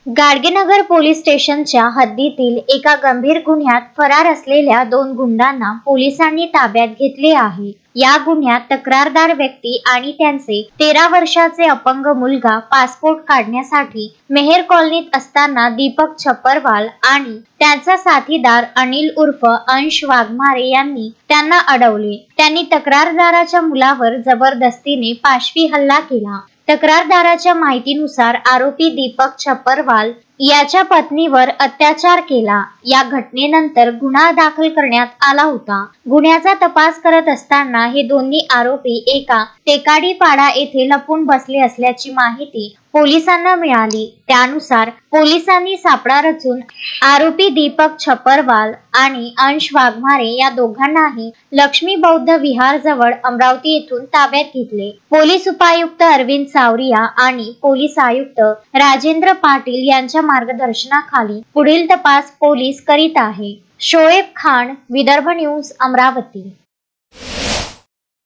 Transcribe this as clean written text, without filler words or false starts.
Gadgenagar police स्टेशनच्या हद्दीतील एका गंभीर गुन्ह्यात फरार असलेल्या 2 गुंडांना पोलिसांनी ताब्यात घेतले आहे। या गुन्ह्यात तक्रारदार व्यक्ती आणि त्यांचे 13 वर्षाचे अपंग मुलगा पासपोर्ट काढण्यासाठी मेहर कॉलनीत असताना दीपक छप्परवाल आणि त्यांचा साथीदार अनिल उर्फ अंश वाघमारे यांनी त्यांना अडवले। त्यांनी तक्रारदाराच्या मुलावर जबरदस्तीने पाशवी हल्ला केला। तक्रारदाराच्या माहितीनुसार आरोपी दीपक छप्परवाल याच्या पत्नीवर अत्याचार केला। या घटनेनंतर गुन्हा दाखल करण्यात आला होता। गुन्ह्याचा तपास करत असताना हे दोन्ही आरोपी एका टेकाडीपाडा येथे लपून बसले असल्याची माहिती पोलिसांना मिळाली। त्यानुसार पोलिसांनी सापळा रचून आरोपी दीपक छप्परवाल आणि अंश वाघमारे या दोघांनाही लक्ष्मी बौद्ध विहार जवळ अमरावती येथून ताब्यात घेतले। पोलीस उपायुक्त अरविंद सावरिया आणि पोलीस आयुक्त राजेंद्र पाटील यांच्या मार्गदर्शनाखाली पुढील तपास पोलीस करीत आहे। शोएब खान, विदर्भ न्यूज, अमरावती।